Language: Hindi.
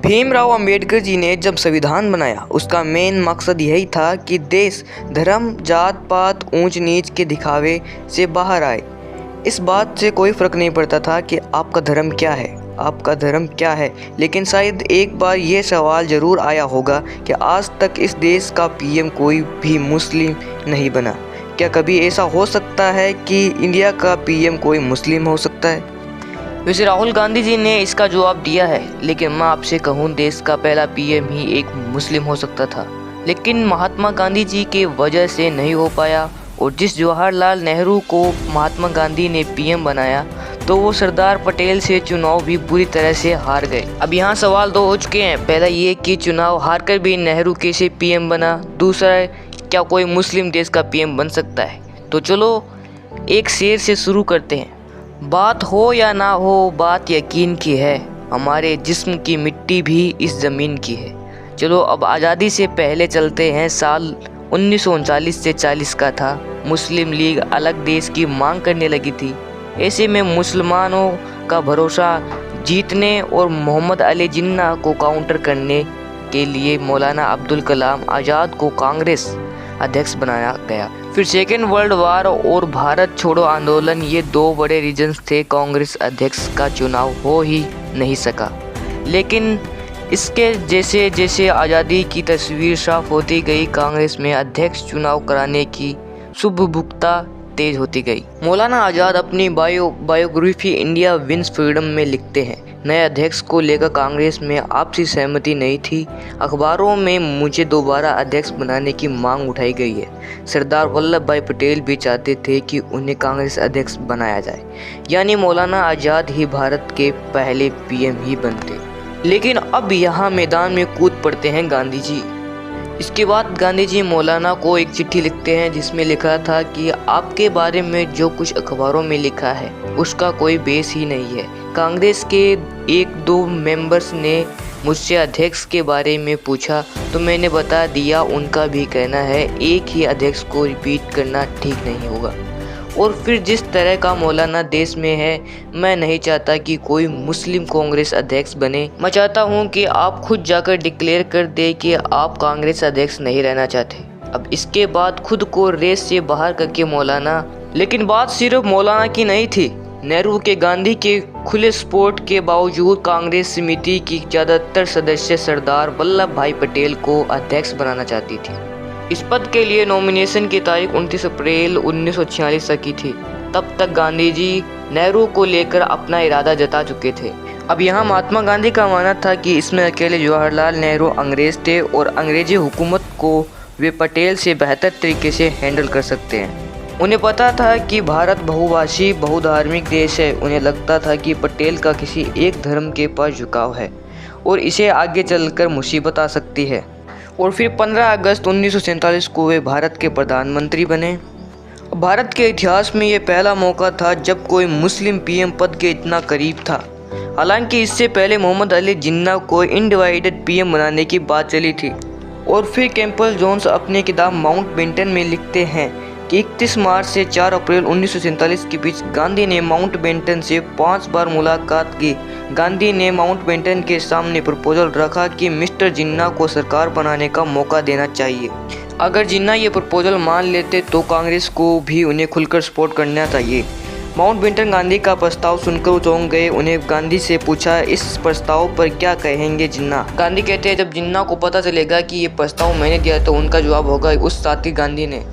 भीमराव अंबेडकर जी ने जब संविधान बनाया, उसका मेन मकसद यही था कि देश धर्म, जात पात, ऊंच नीच के दिखावे से बाहर आए। इस बात से कोई फ़र्क नहीं पड़ता था कि आपका धर्म क्या है, आपका धर्म क्या है। लेकिन शायद एक बार ये सवाल ज़रूर आया होगा कि आज तक इस देश का पीएम कोई भी मुस्लिम नहीं बना। क्या कभी ऐसा हो सकता है कि इंडिया का पीएम कोई मुस्लिम हो सकता है? वैसे राहुल गांधी जी ने इसका जवाब दिया है, लेकिन मैं आपसे कहूँ देश का पहला पीएम ही एक मुस्लिम हो सकता था, लेकिन महात्मा गांधी जी के वजह से नहीं हो पाया। और जिस जवाहरलाल नेहरू को महात्मा गांधी ने पीएम बनाया, तो वो सरदार पटेल से चुनाव भी बुरी तरह से हार गए। अब यहाँ सवाल दो हो चुके हैं। पहला ये कि चुनाव हारकर भी नेहरू कैसे पीएम बना, दूसरा क्या कोई मुस्लिम देश का पीएम बन सकता है। तो चलो एक शेर से शुरू करते हैं। बात हो या ना हो, बात यकीन की है, हमारे जिस्म की मिट्टी भी इस ज़मीन की है। चलो अब आज़ादी से पहले चलते हैं। साल 1939 से 40 का था। मुस्लिम लीग अलग देश की मांग करने लगी थी। ऐसे में मुसलमानों का भरोसा जीतने और मोहम्मद अली जिन्ना को काउंटर करने के लिए मौलाना अब्दुल कलाम आज़ाद को कांग्रेस अध्यक्ष बनाया गया। फिर सेकेंड वर्ल्ड वार और भारत छोड़ो आंदोलन, ये दो बड़े रीजन्स थे। कांग्रेस अध्यक्ष का चुनाव हो ही नहीं सका। लेकिन इसके जैसे जैसे आज़ादी की तस्वीर साफ होती गई, कांग्रेस में अध्यक्ष चुनाव कराने की शुभबुकता तेज होती गई। मौलाना आज़ाद अपनी बायोग्राफी इंडिया विंस फ्रीडम में लिखते हैं, नए अध्यक्ष को लेकर कांग्रेस में आपसी सहमति नहीं थी। अखबारों में मुझे दोबारा अध्यक्ष बनाने की मांग उठाई गई है। सरदार वल्लभ भाई पटेल भी चाहते थे कि उन्हें कांग्रेस अध्यक्ष बनाया जाए, यानी मौलाना आज़ाद ही भारत के पहले पीएम ही बनते। लेकिन अब यहाँ मैदान में कूद पड़ते हैं गांधी जी। इसके बाद गांधी जी मौलाना को एक चिट्ठी लिखते हैं, जिसमें लिखा था कि आपके बारे में जो कुछ अखबारों में लिखा है उसका कोई बेस ही नहीं है। कांग्रेस के एक दो मेंबर्स ने मुझसे अध्यक्ष के बारे में पूछा तो मैंने बता दिया, उनका भी कहना है एक ही अध्यक्ष को रिपीट करना ठीक नहीं होगा। और फिर जिस तरह का मौलाना देश में है, मैं नहीं चाहता कि कोई मुस्लिम कांग्रेस अध्यक्ष बने। मैं चाहता हूं कि आप खुद जाकर डिक्लेयर कर दे कि आप कांग्रेस अध्यक्ष नहीं रहना चाहते। अब इसके बाद खुद को रेस से बाहर करके मौलाना, लेकिन बात सिर्फ मौलाना की नहीं थी। नेहरू के गांधी के खुले सपोर्ट के बावजूद कांग्रेस समिति की ज़्यादातर सदस्य सरदार वल्लभ भाई पटेल को अध्यक्ष बनाना चाहती थी। इस पद के लिए नॉमिनेशन की तारीख 29 अप्रैल 1946 तक की थी। तब तक गांधी जी नेहरू को लेकर अपना इरादा जता चुके थे। अब यहाँ महात्मा गांधी का मानना था कि इसमें अकेले जवाहरलाल नेहरू अंग्रेज थे और अंग्रेजी हुकूमत को वे पटेल से बेहतर तरीके से हैंडल कर सकते हैं। उन्हें पता था कि भारत बहुभाषी बहुधार्मिक देश है। उन्हें लगता था कि पटेल का किसी एक धर्म के पास झुकाव है और इसे आगे चलकर मुसीबत आ सकती है। और फिर 15 अगस्त 1947 को वे भारत के प्रधानमंत्री बने। भारत के इतिहास में ये पहला मौका था जब कोई मुस्लिम पीएम पद के इतना करीब था। हालांकि इससे पहले मोहम्मद अली जिन्ना को अनडिवाइडेड पीएम बनाने की बात चली थी। और फिर कैंपबेल जोन्स अपनी किताब माउंटबेटन में लिखते हैं कि 31 मार्च से 4 अप्रैल 1947 के बीच गांधी ने माउंटबेटन से 5 बार मुलाकात की। गांधी ने माउंटबेटन के सामने प्रपोजल रखा कि मिस्टर जिन्ना को सरकार बनाने का मौका देना चाहिए। अगर जिन्ना ये प्रपोजल मान लेते तो कांग्रेस को भी उन्हें खुलकर सपोर्ट करना चाहिए। माउंटबेटन गांधी का प्रस्ताव सुनकर चौंक गए। उन्हें गांधी से पूछा, इस प्रस्ताव पर क्या कहेंगे जिन्ना? गांधी कहते हैं, जब जिन्ना को पता चलेगा कि ये प्रस्ताव मैंने दिया तो उनका जवाब होगा, उस साथी गांधी ने